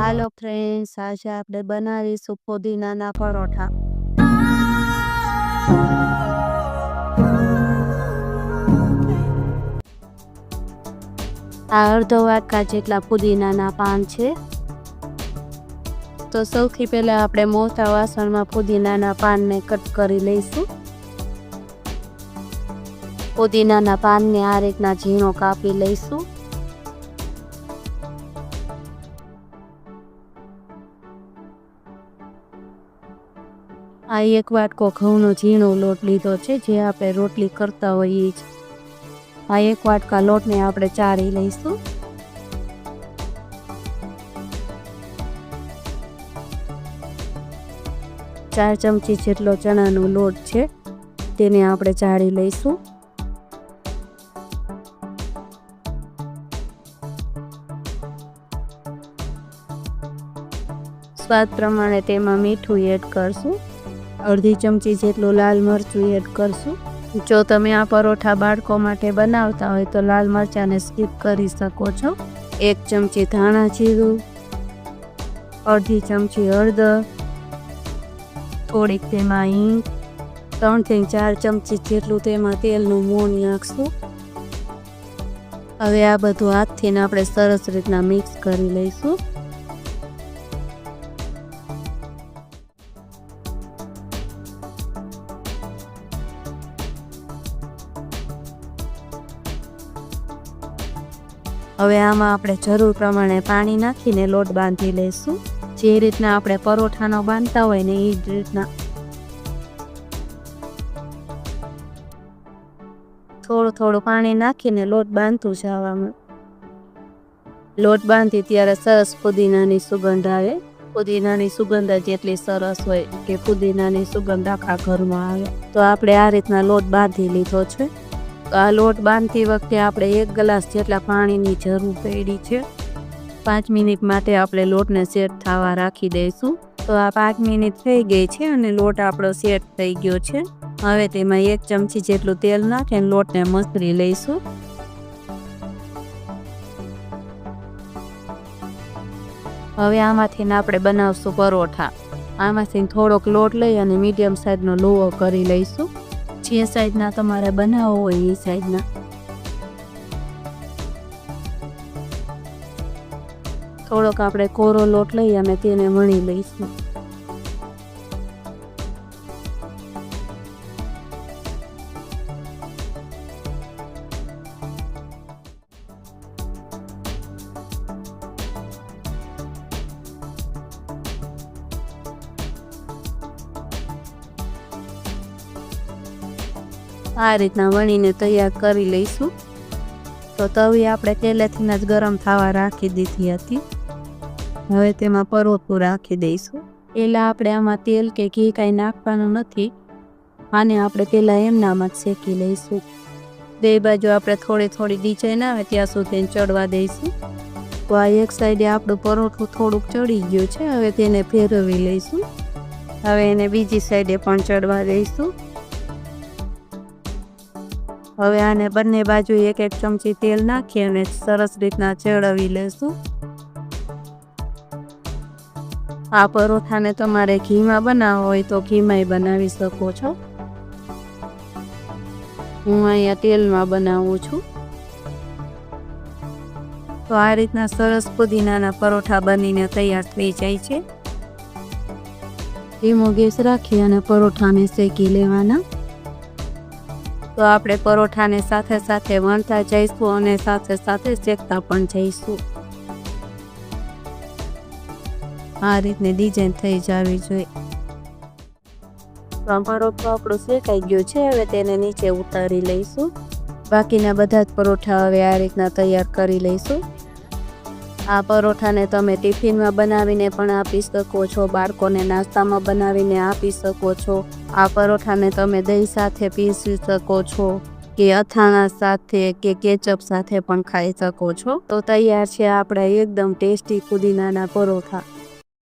હાલો friends, આજે આપણે બનાવીશું પુદીનાના પરોઠા. આ અડધો વાટકા જેટલા પુદીનાના પાન છે. તો સૌથી પહેલા આપણે મોટા વાસણમાં પુદીનાના પાનને કટ કરી લઈશું. પુદીનાના પાનને આ રીતના ઝીણો કાપી લઈશું. આ એક વાટકો ઘઉંનો ઝીણો લોટ લીધો છે, જે આપણે રોટલી કરતા હોઈએ જ. આ એક વાટકા લોટને આપણે ચાળી લઈશું. ચાર ચમચી જેટલો ચણાનો લોટ છે, તેને આપણે ચાળી લઈશું. સ્વાદ પ્રમાણે તેમાં મીઠું એડ કરશું. અડધી ચમચી જેટલું લાલ મરચું એડ કરશું. જો તમે આ પરોઠા બાળકો માટે બનાવતા હોય તો લાલ મરચાંને સ્કીપ કરી શકો છો. 1 ચમચી ધાણા જીરું, અડધી ચમચી હળદર, થોડીક તેમાં હિંગ, 3 થી 4 ચમચી જેટલું તેમાં તેલનું મોણ નાખશું. હવે આ બધું હાથથી આપણે સરસ રીતના મિક્સ કરી લઈશું. હવે આમાં આપણે જરૂર પ્રમાણે પાણી નાખીને લોટ બાંધી લઈશું. જે રીતના આપણે પરોઠાનો બાંધતા હોય ને એ જ રીતના. થોડું પાણી નાખીને લોટ બાંધતું જવાનું. લોટ બાંધી ત્યારે સરસ પુદીનાની સુગંધ આવે. પુદીનાની સુગંધ જેટલી સરસ હોય કે પુદીનાની સુગંધ આખા ઘરમાં આવે. તો આપણે આ રીતના લોટ બાંધી લીધો છે. આ લોટ બાંધતી વખતે આપણે 1 ગ્લાસ જેટલા પાણીની જરૂર પડી છે. 5 મિનિટ માટે આપણે લોટને સેટ થવા રાખી દઈશું. તો આ 5 મિનિટ થઈ ગઈ છે અને લોટ આપણો સેટ થઈ ગયો છે. હવે તેમાં 1 ચમચી જેટલું તેલ નાખીને લોટને મસળી લઈશું. હવે આમાંથી આપણે બનાવશું પરોઠા. આમાંથી થોડોક લોટ લઈ અને મીડિયમ સાઈઝનો લોવો કરી લઈશું. જે સાઈઝના તમારે બનાવવો હોય એ સાઈઝના. થોડોક આપણે કોરો લોટ લઈ અને તેને વણી લઈશું. આ રીતના વણીને તૈયાર કરી લઈશું. તો તવી આપણે પહેલેથી જ ગરમ થવા રાખી દીધી હતી. હવે તેમાં પરોઠું રાખી દઈશું. પહેલાં આપણે આમાં તેલ કે ઘી કાંઈ નાખવાનું નથી. આને આપણે પહેલાં એમનામાં જ શેકી લઈશું. બે બાજુ આપણે થોડી ડિઝાઇન આવે ત્યાં સુધી ચડવા દઈશું. તો આ એક સાઈડે આપણું પરોઠું થોડુંક ચડી ગયું છે. હવે તેને ફેરવી લઈશું. હવે એને બીજી સાઈડે પણ ચડવા દઈશું. હવે આને બંને બાજુ 1 ચમચી તેલ નાખી અને સરસ રીતના ચડાવી લઈશું. આ પરોઠાને તમારે ઘીમાં બનાવવો હોય તો ઘીમાંય બનાવી શકો છો. હું અહીંયા તેલમાં બનાવું છું. તો આ રીતના સરસ પુદીનાના પરોઠા બનીને તૈયાર થઈ જાય છે. ધીમો ગેસ રાખી અને પરોઠાને શેકી લેવાના. તો આપણે પરોઠાને સાથે સાથે વણતા જઈશું અને સાથે સાથે શેકતા પણ જઈશું. આ રીતની ડિઝાઇન થઈ જવી જોઈએ. તો પરોઠો આપણો શેકાઈ ગયો છે. હવે તેને નીચે ઉતારી લઈશું. બાકીના બધા જ પરોઠા હવે આ રીતના તૈયાર કરી લઈશું. આ પરોઠાને તમે ટિફિનમાં બનાવીને પણ આપી શકો છો. બાળકોને નાસ્તામાં બનાવીને આપી શકો છો. આ પરોઠાને તમે દહીં સાથે પીસી શકો છો કે અથાણા સાથે કે કેચઅપ સાથે પણ ખાઈ શકો છો. તો તૈયાર છે આપણા એકદમ ટેસ્ટી પુદીનાના પરોઠા.